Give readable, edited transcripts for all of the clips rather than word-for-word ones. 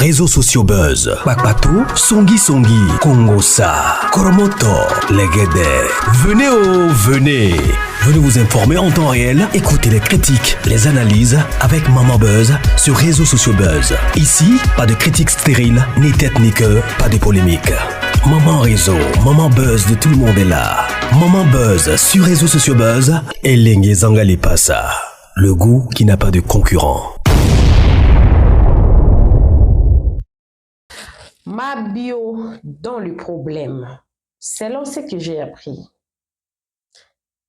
réseaux sociaux buzz. Bakpatou, Songi Songi, Kongosa, Koromoto, Legede. Venez. Venez vous informer en temps réel. Écoutez les critiques, les analyses avec Maman Buzz sur réseaux sociaux buzz. Ici, pas de critiques stériles, ni tête ni queue, pas de polémique. Maman réseau, Maman Buzz de tout le monde est là. Maman Buzz sur réseaux sociaux buzz. Et Lengue Zangali Passa. Le goût qui n'a pas de concurrent. Mabio dans le problème. Selon ce que j'ai appris,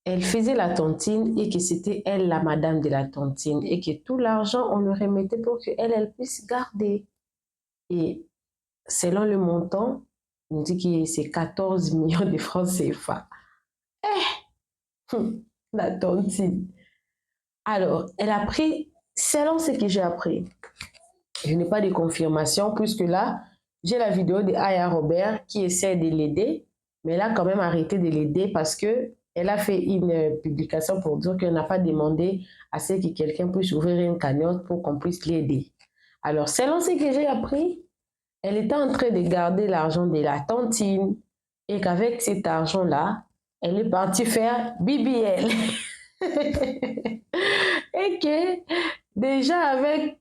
elle faisait la tontine et que c'était elle la madame de la tontine et que tout l'argent on le remettait pour qu'elle puisse garder. Et selon le montant, on dit que c'est 14 millions de francs CFA. La tontine. Alors, elle a pris, selon ce que j'ai appris, je n'ai pas de confirmation puisque là, j'ai la vidéo de Aya Robert qui essaie de l'aider, mais elle a quand même arrêté de l'aider parce qu'elle a fait une publication pour dire qu'elle n'a pas demandé à ce que quelqu'un puisse ouvrir une cagnotte pour qu'on puisse l'aider. Alors, selon ce que j'ai appris, elle était en train de garder l'argent de la tontine et qu'avec cet argent-là, elle est partie faire BBL. Et que déjà avec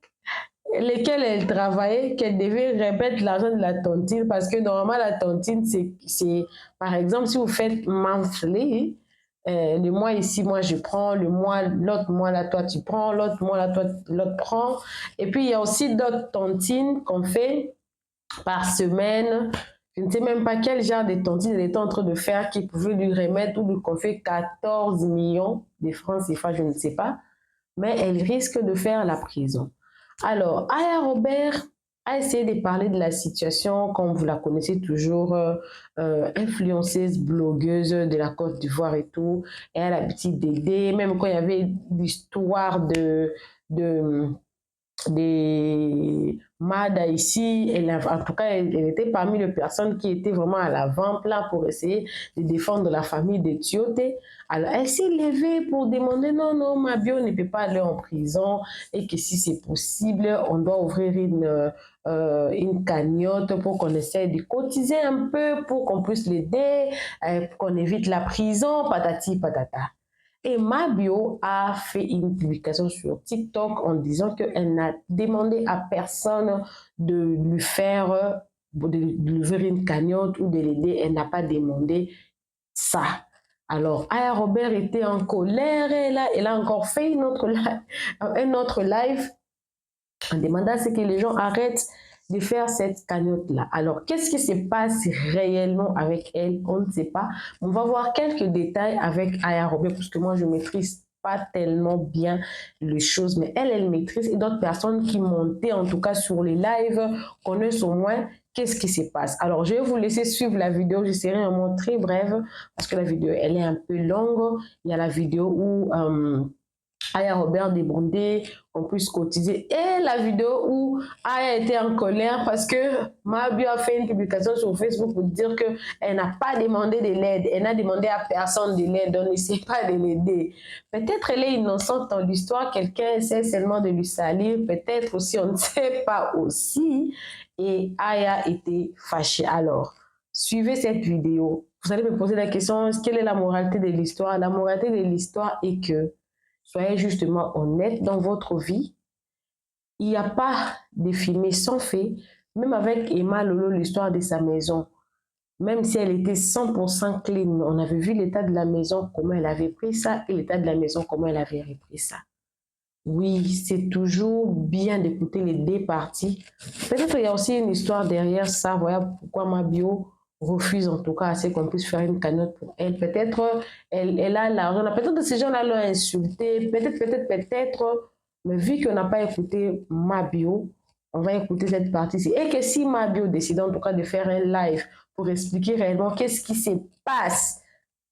lesquels elle travaillait, qu'elle devait remettre l'argent de la tontine parce que normalement la tontine c'est par exemple si vous faites monthly, le mois ici moi je prends, le mois l'autre mois là toi tu prends, l'autre mois là toi l'autre prend, et puis il y a aussi d'autres tontines qu'on fait par semaine. Je ne sais même pas quel genre de tontine elle était en train de faire qui pouvait lui remettre ou lui confier 14 millions de francs CFA, je ne sais pas, mais elle risque de faire la prison. Alors, Aya Robert a essayé de parler de la situation, comme vous la connaissez toujours, influenceuse, blogueuse de la Côte d'Ivoire et tout. Elle a l'habitude d'aider, même quand il y avait l'histoire des Mada ici, en tout cas, elle était parmi les personnes qui étaient vraiment à l'avant-plan pour essayer de défendre la famille de Tioté. Alors, elle s'est levée pour demander non, Mabio ne peut pas aller en prison et que si c'est possible, on doit ouvrir une cagnotte pour qu'on essaie de cotiser un peu pour qu'on puisse l'aider, qu'on évite la prison, patati patata. Et Mabio a fait une publication sur TikTok en disant qu'elle n'a demandé à personne de lui faire, de lui ouvrir une cagnotte ou de l'aider. Elle n'a pas demandé ça. Alors, Aya Robert était en colère et là, elle a encore fait un autre live en demandant à ce que les gens arrêtent de faire cette cagnotte-là. Alors, qu'est-ce qui se passe réellement avec elle? On ne sait pas. On va voir quelques détails avec Aya Robert, parce que moi, je ne maîtrise pas tellement bien les choses, mais elle maîtrise, et d'autres personnes qui montaient, en tout cas sur les lives, connaissent au moins qu'est-ce qui se passe. Alors, je vais vous laisser suivre la vidéo. J'essaierai un mot très bref, parce que la vidéo, elle est un peu longue. Il y a la vidéo où Aya Robert demandait qu'on puisse cotiser, et la vidéo où Aya était en colère parce que Mabio a fait une publication sur Facebook pour dire qu'elle n'a pas demandé de l'aide, elle n'a demandé à personne de l'aide, on ne sait pas de l'aider. Peut-être elle est innocente dans l'histoire, quelqu'un essaie seulement de lui salir, peut-être aussi, on ne sait pas aussi, et Aya était fâchée. Alors, suivez cette vidéo. Vous allez me poser la question, quelle est la moralité de l'histoire? La moralité de l'histoire est que soyez justement honnête dans votre vie. Il n'y a pas de filmer sans fait. Même avec Emma Lolo, l'histoire de sa maison, même si elle était 100% clean, on avait vu l'état de la maison, comment elle avait pris ça, et l'état de la maison, comment elle avait repris ça. Oui, c'est toujours bien d'écouter les deux parties. Peut-être qu'il y a aussi une histoire derrière ça. Voilà pourquoi Mabio refuse en tout cas à ce qu'on puisse faire une cagnotte pour elle. Peut-être elle a l'argent. Peut-être que ces gens-là l'ont insulté. Peut-être. Mais vu qu'on n'a pas écouté Mabio, on va écouter cette partie-ci. Et que si Mabio décide en tout cas de faire un live pour expliquer réellement qu'est-ce qui se passe,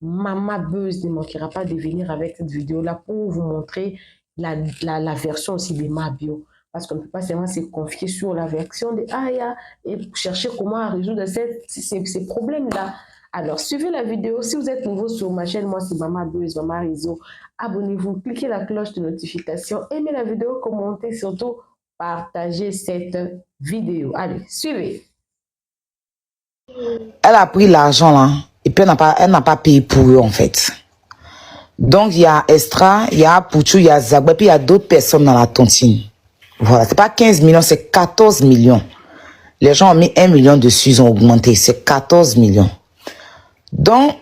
Maman Buzz ne manquera pas de venir avec cette vidéo-là pour vous montrer la version aussi de Mabio. Parce qu'on ne peut pas seulement se confier sur la version de Aya et chercher comment résoudre ces problèmes-là. Alors, suivez la vidéo. Si vous êtes nouveau sur ma chaîne, moi c'est Maman Buzz, Maman Réseau. Abonnez-vous, cliquez la cloche de notification, aimez la vidéo, commentez, surtout partagez cette vidéo. Allez, suivez. Elle a pris l'argent là, et puis elle n'a pas payé pour eux en fait. Donc il y a Estra, il y a Pouchou, il y a Zagbe, puis il y a d'autres personnes dans la tontine. Voilà, c'est pas 15 millions, c'est 14 millions. Les gens ont mis 1 million dessus, ils ont augmenté, c'est 14 millions. Donc,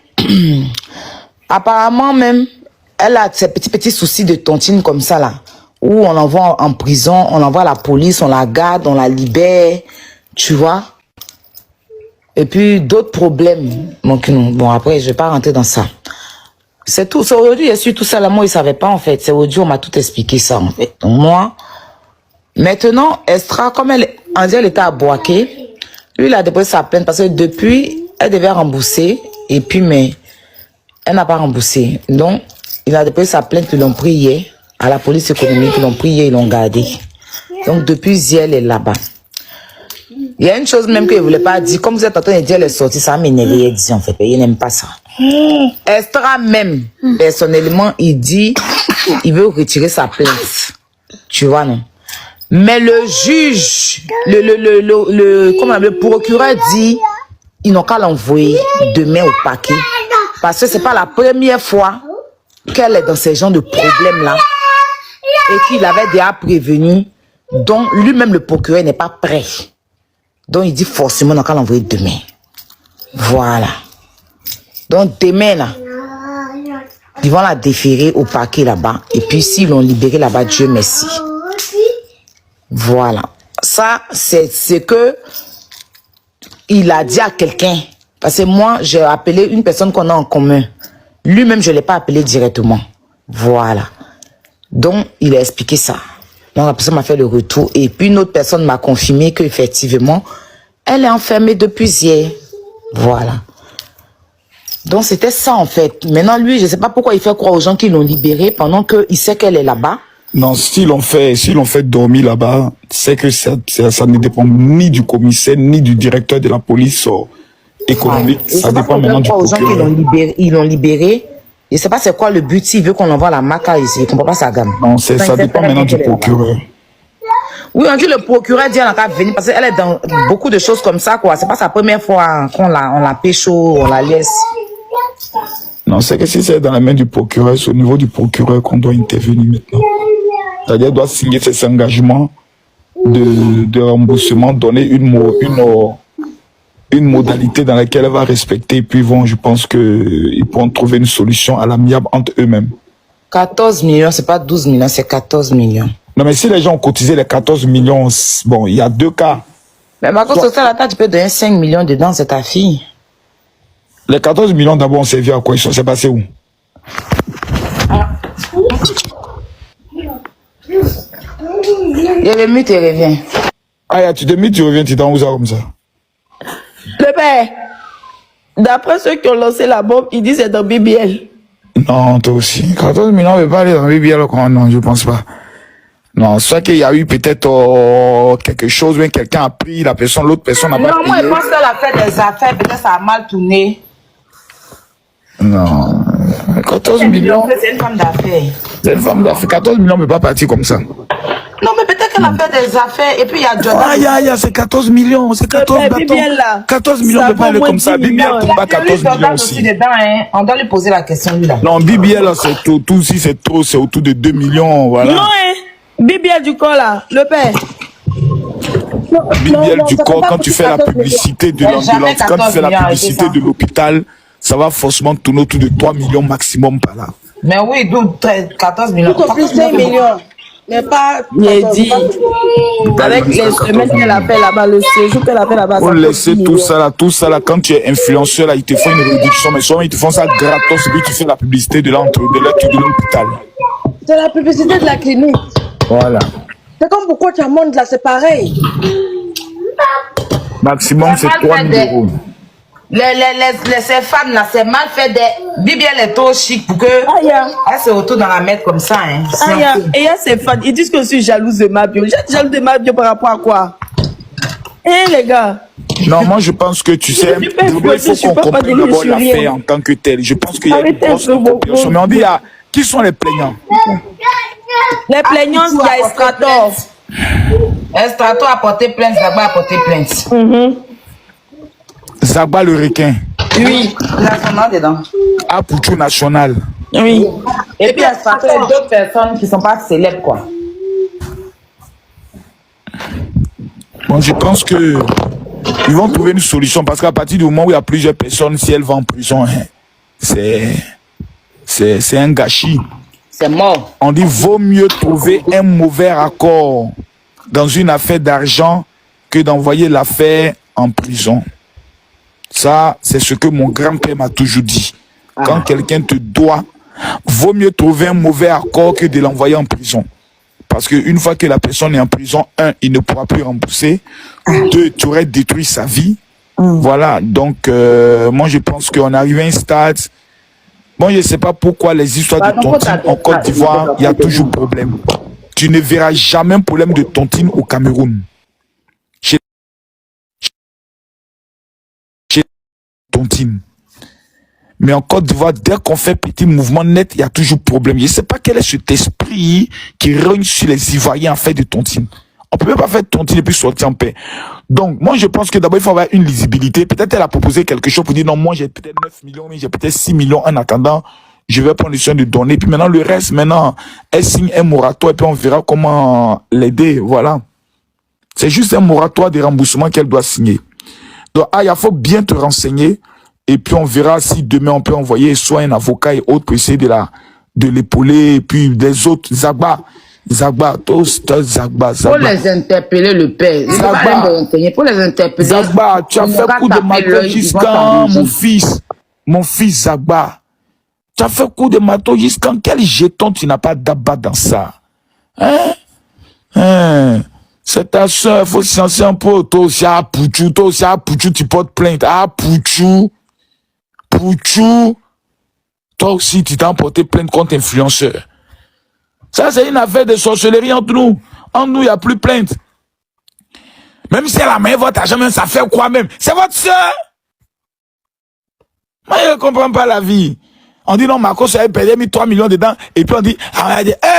apparemment même, elle a ces petits soucis de tontine comme ça là, où on l'envoie en prison, on envoie à la police, on la garde, on la libère, tu vois. Et puis d'autres problèmes. Donc, bon, après, je vais pas rentrer dans ça. C'est tout. C'est aujourd'hui, il y a su tout ça là, moi, il savait pas en fait. C'est aujourd'hui, on m'a tout expliqué ça en fait. Donc moi, maintenant, Estra, comme elle était à Boaké, lui, il a déposé sa plainte parce que depuis, elle devait rembourser. Et puis, mais, elle n'a pas remboursé. Donc, il a déposé sa plainte, ils l'ont pris hier, à la police économique, ils l'ont pris hier, ils l'ont gardé. Donc, depuis hier, elle est là-bas. Il y a une chose même qu'il ne voulait pas dire. Comme vous êtes en train de dire, elle est sortie, ça m'a énervé, elle dit en fait. Il n'aime pas ça. Estra même, personnellement, il dit, il veut retirer sa plainte. Tu vois, non? Mais le juge, le procureur dit, ils n'ont qu'à l'envoyer demain au paquet. Parce que c'est pas la première fois qu'elle est dans ces genres de problèmes-là. Et qu'il avait déjà prévenu. Donc, lui-même, le procureur n'est pas prêt. Donc, il dit forcément, ils n'ont qu'à l'envoyer demain. Voilà. Donc, demain, là, ils vont la déférer au paquet là-bas. Et puis, s'ils l'ont libéré là-bas, Dieu merci. Voilà. Ça, c'est ce que il a dit à quelqu'un. Parce que moi, j'ai appelé une personne qu'on a en commun. Lui-même, je ne l'ai pas appelé directement. Voilà. Donc, il a expliqué ça. Donc, la personne m'a fait le retour. Et puis, une autre personne m'a confirmé qu'effectivement, elle est enfermée depuis hier. Voilà. Donc, c'était ça, en fait. Maintenant, lui, je ne sais pas pourquoi il fait croire aux gens qui l'ont libérée pendant qu'il sait qu'elle est là-bas. Non, s'ils l'ont fait dormir là-bas, c'est que ça ne dépend ni du commissaire, ni du directeur de la police économique. Ouais. Ça dépend maintenant du procureur. Aux gens qui l'ont libéré. Je ne sais pas c'est quoi le but, s'il veut qu'on envoie la maca ici. Je ne comprends pas sa gamme. Non, ça dépend maintenant du procureur. Oui, on dit le procureur dit qu'elle va venir parce qu'elle est dans beaucoup de choses comme ça, quoi. C'est pas sa première fois qu'on la pécho, on la laisse. Non, c'est que si c'est dans la main du procureur, c'est au niveau du procureur qu'on doit intervenir maintenant. C'est-à-dire qu'elle doit signer ses engagements de remboursement, donner une modalité dans laquelle elle va respecter. Et puis, je pense qu'ils pourront trouver une solution à l'amiable entre eux-mêmes. 14 millions, c'est pas 12 millions, c'est 14 millions. Non, mais si les gens ont cotisé les 14 millions, bon, il y a deux cas. Mais par contre, tu peux donner 5 millions dedans, c'est ta fille. Les 14 millions d'abord ont servi à quoi? Ils sont passés où? Il remue, tu reviens. Ah, tu te mets, tu reviens, tu t'en où ça comme ça? Le père, d'après ceux qui ont lancé la bombe, ils disent que c'est dans BBL. Non, toi aussi. 14 millions, on ne veut pas aller dans BBL, non, je pense pas. Non, soit qu'il y a eu peut-être quelque chose, mais quelqu'un a pris la personne, l'autre personne n'a pas payé. Non, moi, je pense qu'elle a fait des affaires, peut-être ça a mal tourné. Non, 14 millions. C'est une femme d'affaires. C'est une femme d'affaires. 14 millions ne peut pas partir comme ça. Non, mais peut-être qu'elle a fait des affaires et puis il y a Jordan. C'est 14 millions. C'est 14 bâtons. 14 millions ne peut pas aller comme ça. BBL ne peut pas 14 millions aussi. Dedans, hein. On doit lui poser la question, lui, là. Non, BBL, c'est tout. Si c'est trop, c'est autour de 2 millions. Voilà. Non, hein. BBL du corps, là. Le père. BBL du corps, quand tu fais la publicité de l'ambulance, quand tu fais la publicité de l'hôpital, ça va forcément tourner autour de 3 millions maximum par là. Mais oui, d'où 14 millions. Tout au plus 5 millions. Mais pas. Il dit. Avec les semaines qu'elle a fait là-bas, le séjour qu'elle a fait là-bas. On laisse tout ça là. Quand tu es influenceur, là, ils te font une réduction. Mais souvent, ils te font ça gratos. Et puis, tu fais la publicité de l'hôpital. C'est la publicité de la clinique. Voilà. C'est comme pourquoi tu as monté là, c'est pareil. Maximum, c'est 3 000 €. Ces femmes là, c'est mal fait des. BBL est trop chic pour que. Elle se retrouve dans la merde comme ça, hein. Et il y a ces fans, ils disent que je suis jalouse de ma bio. J'ai jalouse de ma bio par rapport à quoi? Les gars. Non, moi je pense que tu sais, il faut qu'on comprenne d'abord l'affaire en tant que telle. Je pense qu'il y a une grosse compréhension. Mais on dit, qui sont les plaignants? Les plaignants, il y a Estrator. Estrato a porté plainte, Zagba a porté plainte. Zagba le requin. Oui, il a son nom dedans. À Pouchou National. Oui. Et puis Estrato, il y a d'autres personnes qui ne sont pas célèbres, quoi. Bon, je pense que ils vont trouver une solution parce qu'à partir du moment où il y a plusieurs personnes, si elles vont en prison, hein, c'est un gâchis. C'est mort. On dit vaut mieux trouver un mauvais accord dans une affaire d'argent que d'envoyer l'affaire en prison. Ça, c'est ce que mon grand-père m'a toujours dit. Quand quelqu'un te doit, vaut mieux trouver un mauvais accord que de l'envoyer en prison. Parce qu'une fois que la personne est en prison, un, il ne pourra plus rembourser. Deux, tu aurais détruit sa vie. Voilà, donc moi je pense qu'on arrive à un stade. Bon, je ne sais pas pourquoi les histoires de tontine en Côte d'Ivoire, il y a toujours problème. Tu ne verras jamais un problème de tontine au Cameroun. Chez tontine. Mais en Côte d'Ivoire, dès qu'on fait petit mouvement net, il y a toujours problème. Je ne sais pas quel est cet esprit qui règne sur les Ivoiriens en fait de tontine. On ne peut même pas faire tontine et puis sortir en paix. Donc, moi, je pense que d'abord, il faut avoir une lisibilité. Peut-être elle a proposé quelque chose pour dire non, moi, j'ai peut-être 9 millions, mais j'ai peut-être 6 millions. En attendant, je vais prendre le soin de donner. Puis maintenant, le reste, maintenant, elle signe un moratoire et puis on verra comment l'aider. Voilà. C'est juste un moratoire de remboursement qu'elle doit signer. Donc, il faut bien te renseigner. Et puis, on verra si demain, on peut envoyer soit un avocat et autres pour essayer de l'épauler. Et puis, des autres, Zagba, tous, Zagba. Pour les interpeller, le père. Pour les interpeller. Zagba, tu as fait coup de marteau jusqu'à mon fils Zagba. Tu as fait coup de marteau jusqu'à quel jeton tu n'as pas d'abba dans ça? C'est ta soeur, il faut se lancer un peu. Toi aussi, à Pouchou, tu portes plainte. Ah, Pouchou. Toi aussi, tu t'as porté plainte contre influenceur. Ça, c'est une affaire de sorcellerie entre nous. Entre nous, il n'y a plus plainte. Même si elle a mis votre argent, même ça fait quoi même? C'est votre soeur. Moi, je ne comprends pas la vie. On dit non, Marco, ça a perdu, mis 3 millions dedans. Et puis on dit,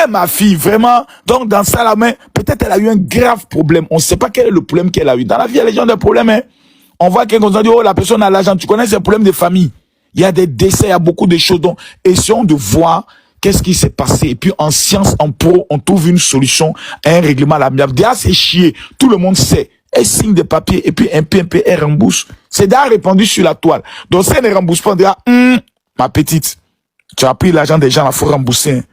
ma fille, vraiment. Donc, dans ça, la main, peut-être elle a eu un grave problème. On ne sait pas quel est le problème qu'elle a eu. Dans la vie, il y a les gens des problèmes, hein. On voit qu'on dit, oh, la personne a l'argent. Tu connais ces problèmes de famille. Il y a des décès, il y a beaucoup de choses. Donc, essayons de voir qu'est-ce qui s'est passé. Et puis, en science, en pro, on trouve une solution, un règlement à l'amiable. Déjà, c'est chier. Tout le monde sait. Elle signe des papiers et puis un PMP, elle rembourse. C'est déjà répandu sur la toile. Donc, si elle ne rembourse pas, on dira, ma petite, tu as pris l'argent des gens, il faut rembourser. Hein.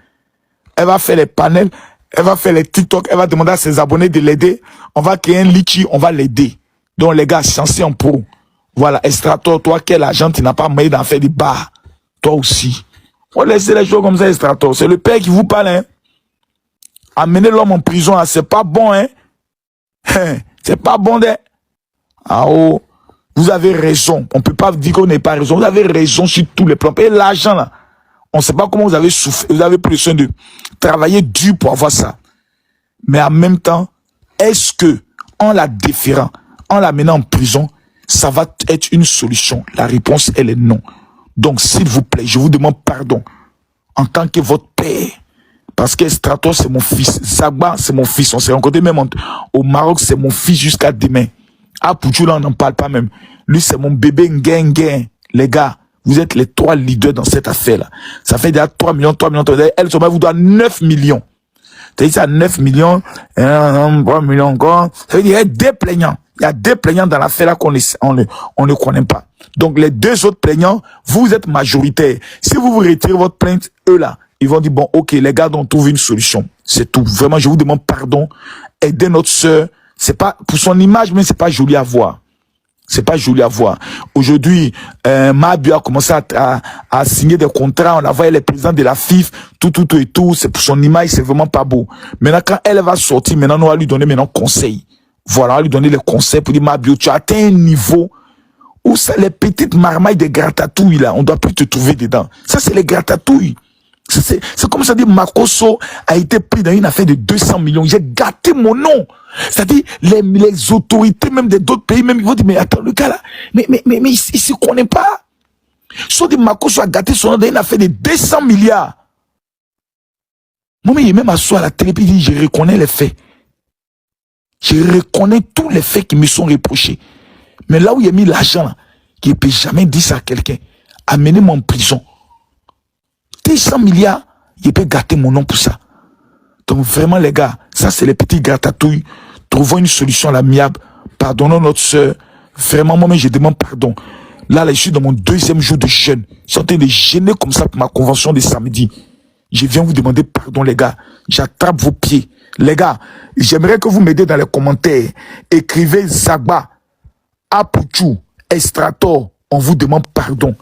Elle va faire les panels, elle va faire les TikTok, elle va demander à ses abonnés de l'aider. On va créer un litchi, on va l'aider. Donc, les gars, censés en pro. Voilà, Estrator, toi, quel argent tu n'as pas moyen d'en faire des bars. Toi aussi. On laisse les choses comme ça, Estrator. C'est le père qui vous parle, hein. Amener l'homme en prison, hein, c'est pas bon, hein. C'est pas bon, hein. Ah oh, vous avez raison. On peut pas dire qu'on n'est pas raison. Vous avez raison sur tous les plans. Et l'argent, là, on sait pas comment vous avez souffert. Vous avez pris le soin de travailler dur pour avoir ça. Mais en même temps, est-ce que, en la déférant, en la menant en prison, ça va être une solution? La réponse, elle est non. Donc, s'il vous plaît, je vous demande pardon en tant que votre père. Parce que Stratos, c'est mon fils. Zagba, c'est mon fils. On s'est rencontrés même au Maroc, c'est mon fils jusqu'à demain. Ah, Pouchou, là, on n'en parle pas même. Lui, c'est mon bébé Nguyen. Les gars, vous êtes les 3 leaders dans cette affaire-là. Ça fait déjà 3 millions. Elle, vous doit 9 millions. C'est-à-dire, ça, 9 millions, 3 millions encore. Ça veut dire, il y a des plaignants. Il y a des plaignants dans l'affaire là on ne connaît pas. Donc, les 2 autres plaignants, vous êtes majoritaires. Si vous retirez votre plainte, eux là, ils vont dire, bon, ok, les gars, on trouve une solution. C'est tout. Vraiment, je vous demande pardon. Aidez notre sœur. C'est pas, pour son image, mais c'est pas joli à voir. C'est pas joli à voir. Aujourd'hui, Mabu a commencé à signer des contrats. On a vu les présidents de la FIF, tout. C'est pour son image, c'est vraiment pas beau. Maintenant, quand elle va sortir, maintenant, on va lui donner conseil. Voilà, on va lui donner les conseils pour dire, Mabu, tu as atteint un niveau où c'est les petites marmailles de gratatouilles, là. On doit plus te trouver dedans. Ça, c'est les gratatouilles. C'est comme ça dit, Makosso a été pris dans une affaire de 200 millions. J'ai gâté mon nom. C'est-à-dire, les autorités, même d'autres pays, même, ils vont dire, mais attends, le gars là, mais il se connaît pas. Soit dit, Makosso a gâté son nom dans une affaire de 200 milliards. Moi, mais il est même assis à la télé, puis il dit, je reconnais les faits. Je reconnais tous les faits qui me sont reprochés. Mais là où il a mis l'argent, qui ne peut jamais dire ça à quelqu'un, amenez-moi en prison. 200 milliards, il peut gâter mon nom pour ça. Donc vraiment les gars, ça c'est les petits gratatouilles. Trouvons une solution à l'amiable. Pardonnons notre soeur. Vraiment, moi-même, je demande pardon. Là, je suis dans mon 2e jour de jeûne. Je suis en train de gêner comme ça pour ma convention de samedi. Je viens vous demander pardon, les gars. J'attrape vos pieds. Les gars, j'aimerais que vous m'aidiez dans les commentaires. Écrivez Zagba, Apuchou, Estrator. On vous demande pardon.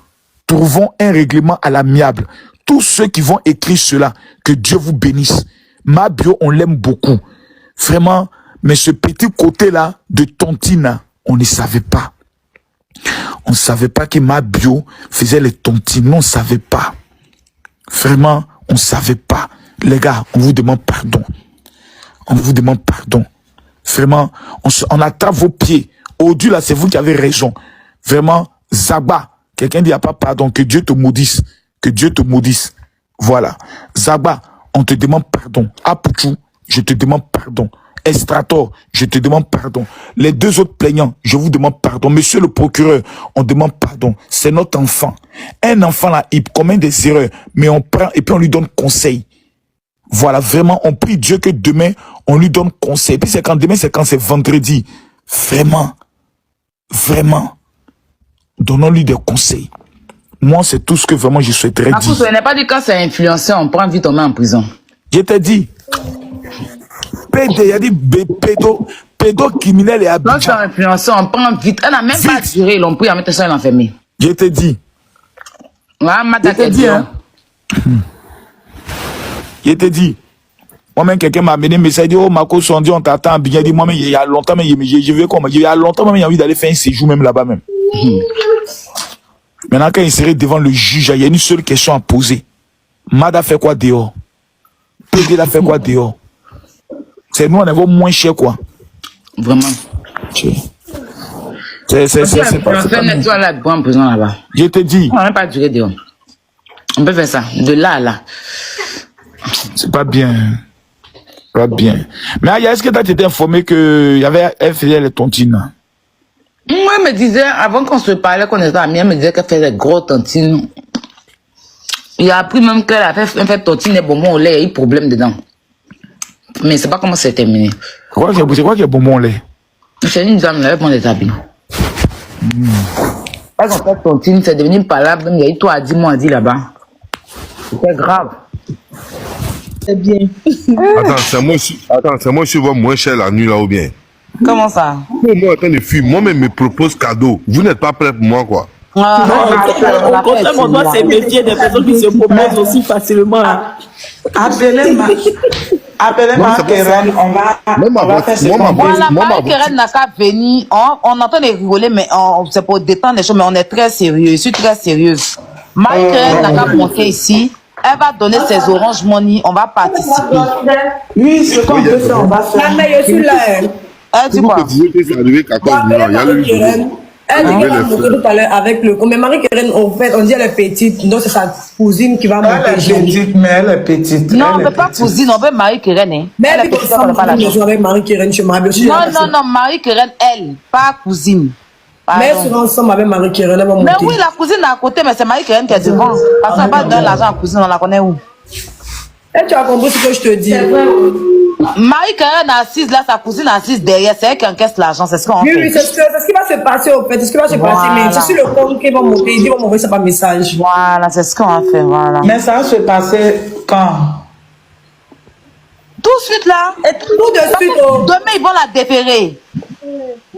Trouvons un règlement à l'amiable. Tous ceux qui vont écrire cela, que Dieu vous bénisse. Ma bio, on l'aime beaucoup. Vraiment, mais ce petit côté-là de tontine, on ne savait pas. On ne savait pas que ma bio faisait les tontines. On ne savait pas. Vraiment, on ne savait pas. Les gars, on vous demande pardon. On vous demande pardon. Vraiment, on attrape vos pieds. Aujourd'hui, là, c'est vous qui avez raison. Vraiment, Zagba. Quelqu'un dit, il n'y a pas pardon. Que Dieu te maudisse. Que Dieu te maudisse. Voilà. Zagba, on te demande pardon. Apuchou, je te demande pardon. Estrator, je te demande pardon. Les 2 autres plaignants, je vous demande pardon. Monsieur le procureur, on demande pardon. C'est notre enfant. Un enfant là, il commet des erreurs, mais on prend et puis on lui donne conseil. Voilà, vraiment, on prie Dieu que demain, on lui donne conseil. Puis c'est quand demain, c'est quand c'est vendredi. Vraiment, donnons-lui des conseils. Moi, c'est tout ce que vraiment je souhaiterais dire. Ce n'est pas dit quand c'est influencé, on prend vite, on met en prison. Je t'ai dit. PD, il a dit pédocriminel et Abidjan. Quand c'est influencé, on prend vite. Elle n'a même pas tiré, l'on peut y mettre ça et l'enfermer. Je t'ai dit. Je t'ai dit, hein. Je t'ai dit. Moi-même, quelqu'un m'a amené un message, il dit, oh, Marco Sondi, on t'attend à Abidjan. Il dit, moi-même, il y a longtemps, mais je veux comment? Il y a longtemps, même, il a envie d'aller faire un séjour même là-bas même. Maintenant, quand il serait devant le juge, il y a une seule question à poser. Mad a fait quoi dehors? PD a fait quoi dehors? C'est nous, on est moins cher, quoi. Vraiment. C'est pas en prison là-bas. Je te dis. On n'a pas duré dehors. On peut faire ça, de là à là. C'est pas bien. Pas bien. Mais Aya, est-ce que tu as été informé qu'il y avait elle faisait les tontines? Moi, elle me disait, avant qu'on se parlait, qu'on était amis, elle me disait qu'elle faisait des gros tontines. Il a appris même qu'elle a fait tontine et bonbons au lait, il y a eu problème dedans. Mais c'est pas comment c'est terminé. C'est quoi qui est bonbon au lait? C'est une dame, elle prend des habits. Quand on fait tontine, c'est devenu palable, il y a eu 3 à 10 mois à dire là-bas. C'était grave. C'est bien. Attends, c'est moi qui vois moins cher la nuit là ou bien? Comment ça? Moi, en train de fuir, moi-même me propose cadeau. Vous n'êtes pas prêt pour moi, quoi. Au contraire, on doit se méfier des personnes qui se proposent aussi facilement. Appelez Marie-Keren, on va faire ce qu'on veut. Voilà, Marie-Keren n'a qu'à venir. On entend les rigoler, mais c'est pour détendre les choses, mais on est très sérieux. Je suis très sérieuse. Marie-Keren n'a qu'à monter ici. Elle va donner ses orange money. On va participer. Oui, ce qu'on peut faire, on va faire. Mais je suis là. Elle dit quoi? Elle dit qu'elle va monter tout à l'heure avec le... Mais Marie-Keren, en fait, on dit elle est petite. Donc c'est sa cousine qui va monter. Elle est petite, mais elle est petite. Non, on ne veut pas cousine, on veut Marie-Keren. Hein. Mais elle est petite, on va avec Marie-Keren chez moi. Non, Marie-Keren, elle, pas cousine. Mais elle sera ensemble avec Marie-Keren, elle va monter. Mais oui, la cousine est à côté, mais c'est Marie-Keren qui est devant. Parce qu'on n'a pas donné l'argent à la cousine, on la connaît où? Et tu as compris ce que je te dis. Marie-Keren est assise là, sa cousine est assise derrière, c'est elle qui encaisse l'argent, c'est ce qu'on fait. Oui, c'est ce qui va se passer au fait, c'est ce qui va se passer, mais c'est sur le compte qu'ils vont monter, ils vont m'envoyer ça par message. Voilà, c'est ce qu'on va faire, voilà. Mais ça va se passer quand? Tout de suite là. Et tout de suite. Demain, ils vont la déférer.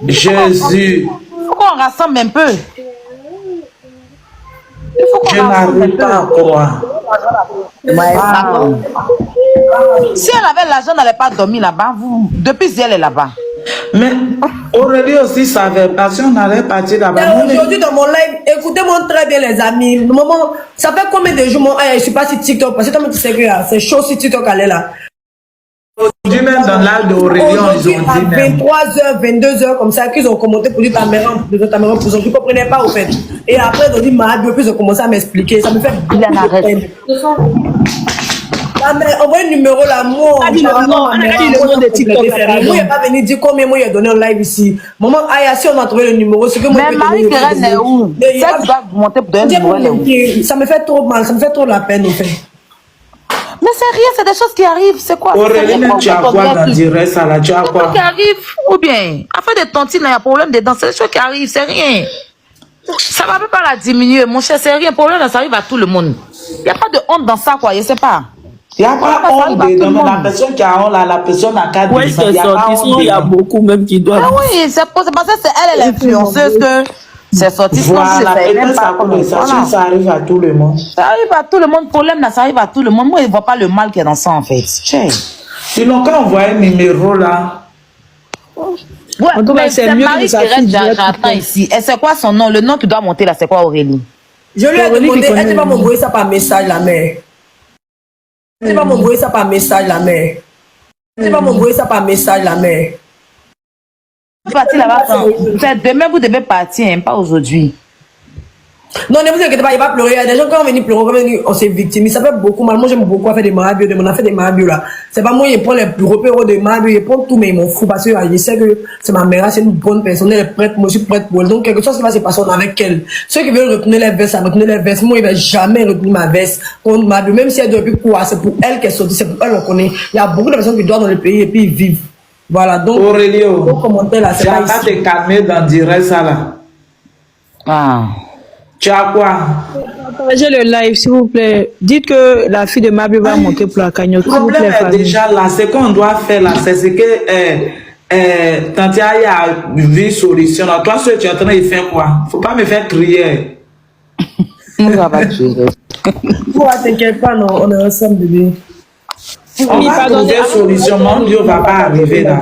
Jésus. Il faut qu'on rassemble un peu. Je n'arrive pas à croire. Si elle avait l'argent, elle n'allait pas dormir là-bas. Depuis hier, elle est là-bas. Mais Aurélie aussi savait pas si on allait partir là-bas. Aujourd'hui, dans mon live, écoutez-moi très bien, les amis. Maman, ça fait combien de jours, je ne suis pas sur TikTok, parce que toi, tu sais que c'est chaud si TikTok allait là. Aujourd'hui, même dans l'âge d'Aurélie, ils ont dit à 23h, 22h, comme ça, qu'ils ont commenté pour dire ta mère, pour ça, je ne comprenais pas, au fait. Et après, ils ont dit, puis ils ont commencé à m'expliquer. Ça me fait bien arrêter. Ah, mais envoie le numéro là, moi. Elle a dit le nom, elle a dit le nom de TikTok. Moi, il n'est pas venu dire combien moi il a donné en live ici. Maman, Aya, si on a trouvé le numéro, c'est que moi. Mais Marie-Thérèse est où? Ça, tu dois monter pour donner le numéro. Ça me fait trop mal, ça me fait trop la peine, en fait. Mais c'est rien, c'est des choses qui arrivent. C'est quoi? Aurélie, tu as quoi dans direct ça là? Tu as quoi? Qui arrive ou bien? Afin de tontine, il y a un problème dedans. C'est des choses qui arrivent, c'est rien. Ça va même pas la diminuer, mon cher, c'est rien. Problème, ça arrive à tout le monde. Il n'y a pas de honte dans ça, quoi, je sais pas. Il n'y a pas honte dedans. La personne qui a honte là, la personne a 4 Oui, c'est sorti. Sinon, il y a beaucoup même qui doivent. Ah oui, c'est parce que c'est elle, l'influenceuse que c'est sorti. Voilà, ça arrive à tout le monde. Ça arrive à tout le monde. Problème, là, ça arrive à tout le monde. Moi, je ne vois pas le mal qui est dans ça, en fait. Ils n'ont qu'à envoyer un numéro là. Ouais, en tout cas, c'est mieux que ça Marie-Thérèse ici. Et c'est quoi son nom? Le nom qui doit monter là, c'est quoi, Aurélie? Je lui ai demandé, elle ne va m'envoyer ça par message, la mère. Elle va m'envoyer ça par message, la mère. Elle va m'envoyer ça par message, la mère. Partir là-bas, demain vous devez partir, hein, pas aujourd'hui. Non, ne vous inquiétez pas, il va pleurer. Il y a des gens qui vont venir pleurer, on s'est victime. Ça fait beaucoup mal. Moi, j'aime beaucoup faire des marabouts. On a fait des marabouts là. C'est pas moi, je prends les plus repères de marabouts, je prends tout, mais ils m'en foutent parce que je sais que c'est ma mère, c'est une bonne personne, elle est prête, moi je suis prête pour elle. Donc, quelque chose qui va se passer avec elle. Ceux qui veulent retenir les vestes, ça va retenir les vestes. Moi, il ne va jamais retenir ma veste contre marabouts. Même si elle doit plus quoi, c'est pour elle qu'elle sortit, c'est pour elle qu'on connaît. Il y a beaucoup de personnes qui doivent dans le pays et puis ils vivent. Voilà, donc, Aurélio, commenter là, c'est tu n'as pas te calmer dans direct ça là. Ah. Tu as quoi? Partagez le live, s'il vous plaît. Dites que la fille de Mabi va monter pour la cagnotte. Le problème est déjà là. Ce qu'on doit faire là, c'est ce que Tantia a vu solution. Là. Toi, tu es en train de faire quoi? Faut pas me faire crier. On va pas tuer. T'inquiète pas, non, on est ensemble, bébé. On va trouver une solution, mon Dieu va pas arriver là.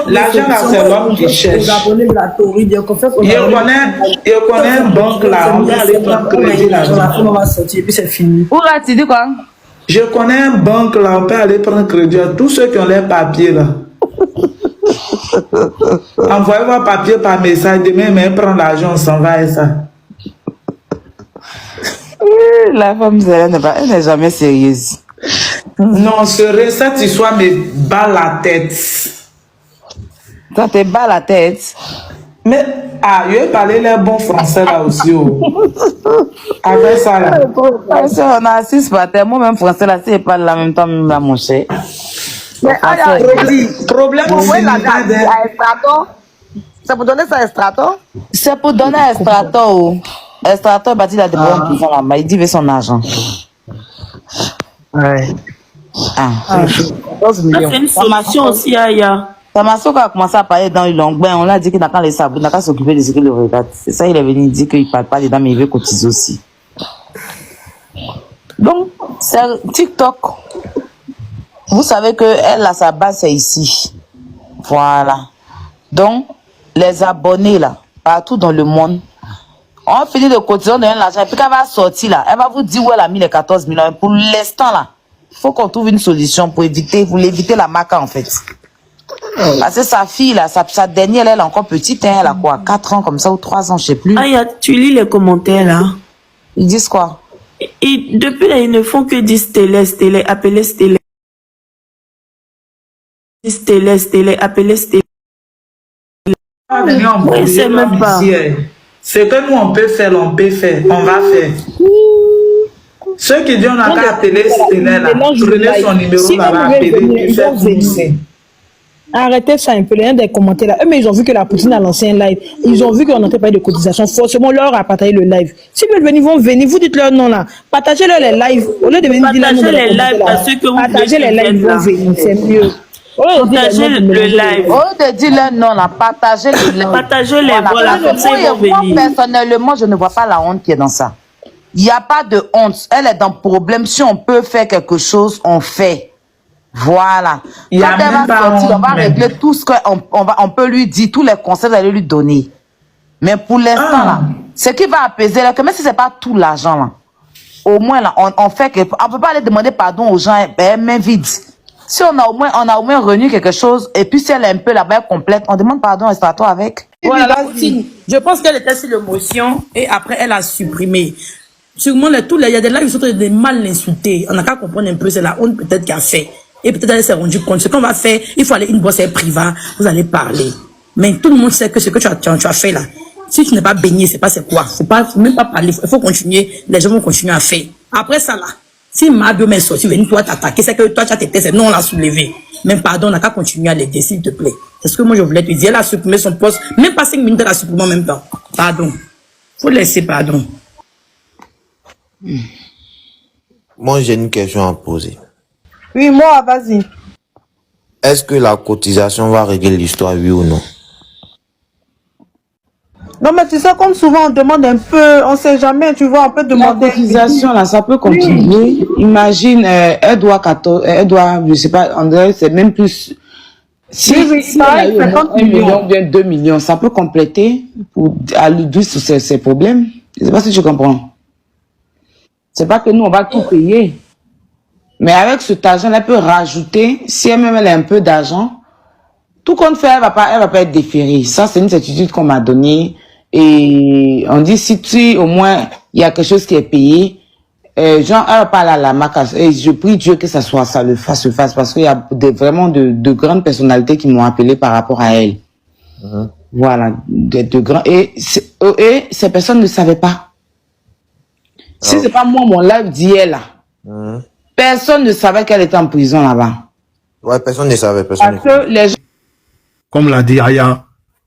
L'argent là, c'est l'homme qui cherche. Je connais une banque là, on va aller prendre crédit là. Où là, tu dis quoi? Je connais une banque là, on peut aller prendre crédit à tous ceux qui ont les papiers là. Envoyez vos papiers par message, demain, mais prendre l'argent, on s'en va et ça. La femme, elle n'est jamais sérieuse. Non, cette histoire me bat la tête. Ça te bat la tête? Mais, je vais parler les bons français là aussi. Avec ça là. On a assis par terre. Moi-même, français là, si je parle en même temps, là, mon cher. Mais, problème aussi. C'est pour donner ça à Estrato? C'est pour donner à Estrato. Estrato est parti là de en prison là-bas. Il dit veut son argent. Ouais. C'est une solution aussi, Aya. Tamaso a commencé à parler dans le long bain. On l'a dit qu'il n'a qu'à s'occuper de ce qu'il le regarde. C'est ça, il est venu dire qu'il ne parle pas dedans, mais il veut cotiser aussi. Donc, c'est TikTok. Vous savez qu'elle a sa base, c'est ici. Voilà. Donc, les abonnés là, partout dans le monde, on finit de cotiser, on donne l'argent, et puis quand elle va sortir là, elle va vous dire où elle a mis les 14 millions. Pour l'instant là, il faut qu'on trouve une solution pour éviter la maca en fait. Parce que sa fille là, sa dernière, elle est encore petite, hein, elle a quoi, 4 ans comme ça ou 3 ans, je sais plus. Aya, tu lis les commentaires là. Ils disent quoi? Et depuis là, ils ne font que dire Stélé, appeler Stélé. Stélé, appeler Stélé. Oui, c'est même pas. Ce que nous on peut faire, on va faire. Ceux qui disent on a qu'à appeler Stélé là, prenez son numéro là, va appeler, arrêtez ça un peu, les gens des commentaires là. Eux, mais ils ont vu que la Poutine a lancé un live. Ils ont vu qu'on n'entrait pas de cotisation. Forcément, leur a partagé le live. S'ils veulent venir, ils vont venir. Vous dites leur nom là. Partagez-leur les lives. Au lieu de venir dire leur nom. Partagez les lives parce que vous partagez les lives, ils vont venir. C'est mieux. Partagez le live. Au lieu de dire leur nom là, partagez le live. Partagez-les, voilà, comme ça ils vont venir. Moi, personnellement, je ne vois pas la honte qui est dans ça. Il n'y a pas de honte. Elle est dans le problème. Si on peut faire quelque chose, on fait. Voilà. Quand elle va sortir, on va régler tout ce qu'on peut lui dire, tous les conseils qu'on allait lui donner. Mais pour l'instant, là, ce qui va apaiser, là, que même si ce n'est pas tout l'argent, là, au moins, là, on fait que, on peut pas aller demander pardon aux gens, main vide. Si on a au moins renu quelque chose, et puis si elle est un peu là-bas complète, on demande pardon, restaure-toi avec. Voilà, je pense qu'elle était sur l'émotion, et après, elle a supprimé. Sûrement, il y a des lives qui sont des mal insultés. On n'a qu'à comprendre un peu, c'est la honte peut-être qu'il a fait. Et peut-être elle s'est rendue compte. Ce qu'on va faire, il faut aller une boîte privée, vous allez parler. Mais tout le monde sait que ce que tu as fait là, si tu n'es pas baigné, c'est pas c'est quoi. Faut même pas parler, il faut continuer, les gens vont continuer à faire. Après ça là, si Mabio m'est sorti, venir toi t'attaquer, c'est que toi tu as tes tests, non on l'a soulevé. Même pardon, on n'a qu'à continuer à l'aider, s'il te plaît. C'est ce que moi je voulais te dire. Elle a supprimé son poste, même pas 5 minutes, elle a supprimé en même temps. Pardon. Faut laisser pardon. Moi, j'ai une question à poser. Oui, moi, vas-y. Est-ce que la cotisation va régler l'histoire, oui ou non? Non, mais tu sais, comme souvent, on demande un peu, on sait jamais, tu vois, on peut demander. La cotisation, là, ça peut continuer. Oui. Imagine, elle doit 14, elle doit, je sais pas, on dirait, c'est même plus. Si elle a eu 1 million, bien 2 millions, ça peut compléter pour alluder sur ses problèmes. Je sais pas si tu comprends. C'est pas que nous, on va tout payer. Mais avec cet argent, elle peut rajouter, si elle-même elle a un peu d'argent, tout compte fait, elle va pas être déférée. Ça, c'est une certitude qu'on m'a donnée. Et on dit, si tu, au moins, il y a quelque chose qui est payé, genre, elle va pas aller à la marque. Et je prie Dieu que ça le fasse, parce qu'il y a vraiment de grandes personnalités qui m'ont appelé par rapport à elle. Voilà. De grands, et ces personnes ne savaient pas. Si c'est pas moi, mon live d'hier là, personne ne savait qu'elle était en prison là-bas. Ouais, personne ne savait. Parce que les gens... Comme l'a dit Aya,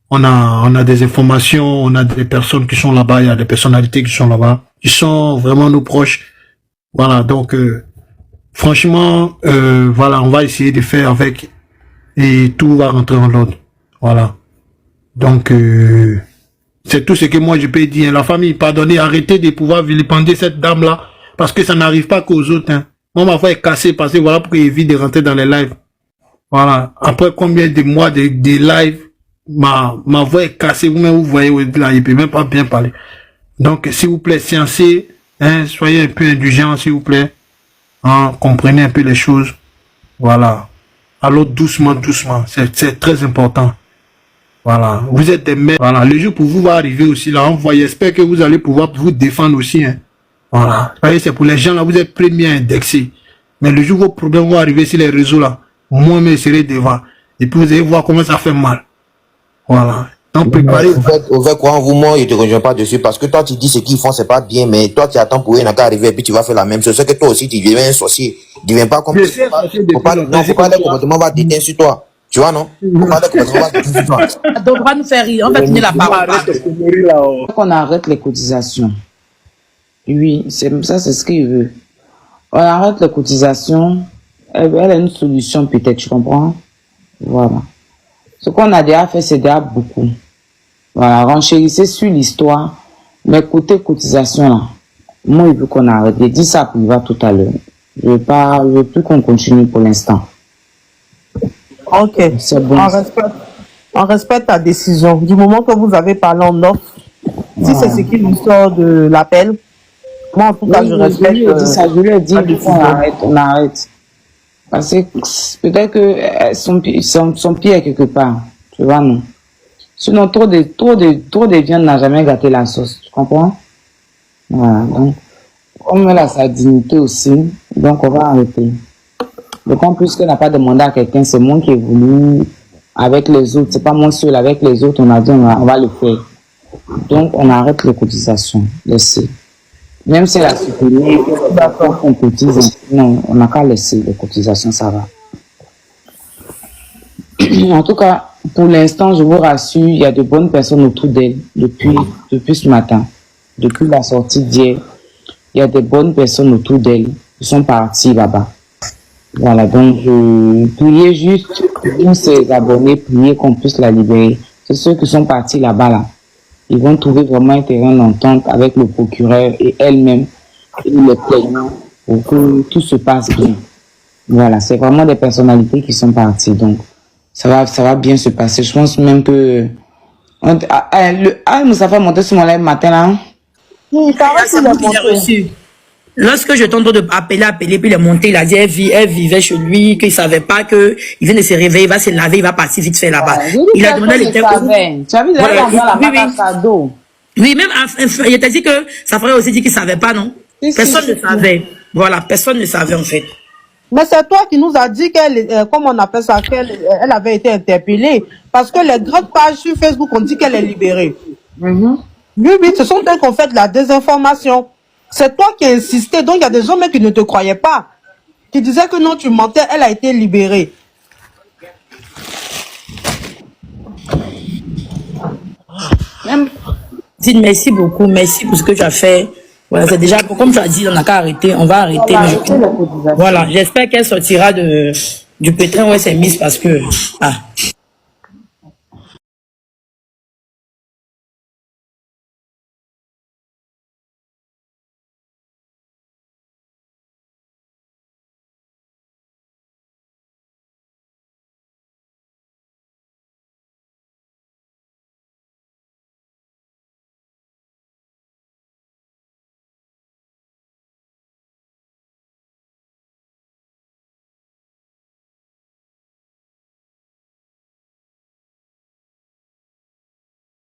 on a des informations, on a des personnes qui sont là-bas, il y a des personnalités qui sont là-bas, qui sont vraiment nos proches. Voilà, donc franchement, voilà, on va essayer de faire avec et tout va rentrer en ordre. Voilà. Donc c'est tout ce que moi je peux dire. La famille, pardonnez, arrêtez de pouvoir vilipender cette dame-là, parce que ça n'arrive pas qu'aux autres. Hein. Moi, ma voix est cassée, parce que voilà pourquoi il évite de rentrer dans les lives. Voilà. Après combien de mois de live, ma voix est cassée. Vous-même, vous voyez, là, il peut même pas bien parler. Donc, s'il vous plaît, sciencez, hein, soyez un peu indulgents, s'il vous plaît. Hein, comprenez un peu les choses. Voilà. Alors, doucement, doucement. C'est très important. Voilà. Vous êtes des mères. Voilà. Le jour pour vous va arriver aussi, là. On voit, j'espère que vous allez pouvoir vous défendre aussi, hein. Voilà. Vous voyez, c'est pour les gens, là, vous êtes premiers à indexer. Mais le jour où vos problèmes vont arriver sur les réseaux, là, moi-même, je serai devant. Et puis, vous allez voir comment ça fait mal. Voilà. Donc, préparez. Au fait, quoi, vous, moi, je te rejoins pas dessus, parce que toi, tu dis ce qu'ils font, c'est pas bien, mais toi, tu attends pour eux, n'a qu'à arriver, et puis tu vas faire la même chose. C'est que toi aussi, tu deviens un sorcier. Tu deviens pas comme ça. Faut pas le comportement va déteindre sur toi. Tu vois, non? Faut pas le comportement va déteindre sur toi. Ça devra nous faire rire. On va finir la parole. On arrête les cotisations. Oui, c'est ça, c'est ce qu'il veut. On arrête les cotisations. Elle a une solution peut-être, tu comprends? Voilà. Ce qu'on a déjà fait, c'est déjà beaucoup. Voilà, renchérissez sur l'histoire. Mais côté cotisation, là, moi, il veut qu'on arrête. J'ai dit ça pour Priva tout à l'heure. Je veux plus qu'on continue pour l'instant. Ok. C'est bon. On respecte ta décision. Du moment que vous avez parlé en off, si c'est ce qui nous sort de l'appel, moi, en tout cas, je respecte. Je lui ai dit, on arrête. Parce que peut-être que son pied est quelque part. Tu vois, non? Sinon, trop de viande n'a jamais gâté la sauce. Tu comprends? Voilà. Donc, comme elle a sa dignité aussi, donc on va arrêter. Donc, en plus qu'elle n'a pas demandé à quelqu'un, c'est moi qui ai voulu avec les autres. C'est pas moi seul, avec les autres, on a dit on va le faire. Donc, on arrête les cotisations. Laissez. Même si elle a supprimé, d'accord qu'on cotise, non, on n'a qu'à laisser les cotisations, ça va. En tout cas, pour l'instant, je vous rassure, il y a de bonnes personnes autour d'elle depuis ce matin. Depuis la sortie d'hier, il y a de bonnes personnes autour d'elle qui sont parties là-bas. Voilà, donc je priais juste pour ses abonnés, prier qu'on puisse la libérer. C'est ceux qui sont partis là-bas, là. Ils vont trouver vraiment un terrain d'entente avec le procureur et elle-même et les plaignants pour que tout se passe bien. Voilà, c'est vraiment des personnalités qui sont parties. Donc, ça va bien se passer. Je pense même que... nous a fait monter sur mon live matin, là. Oui, lorsque je tente de appeler, puis il est monté, il a dit, elle vivait chez lui, qu'il savait pas que, il vient de se réveiller, il va se laver, il va partir vite fait là-bas. Il a demandé les Tu as vu, là, on va la cadeau. Oui, même, il t'a dit que sa frère aussi dit qu'il savait pas, non? Personne ne savait. Voilà, personne ne savait, en fait. Mais c'est toi qui nous as dit qu'elle, comment on appelle ça, elle avait été interpellée. Parce que les grandes pages sur Facebook ont dit qu'elle est libérée. Oui, ce sont eux qui ont fait de la désinformation. C'est toi qui as insisté. Donc, il y a des gens même qui ne te croyaient pas. Qui disaient que non, tu mentais, elle a été libérée. Même, dites merci beaucoup, merci pour ce que tu as fait. Voilà, c'est déjà, comme tu as dit, on n'a qu'à arrêter, on va arrêter. Voilà, j'espère qu'elle sortira du pétrin où elle s'est mise parce que,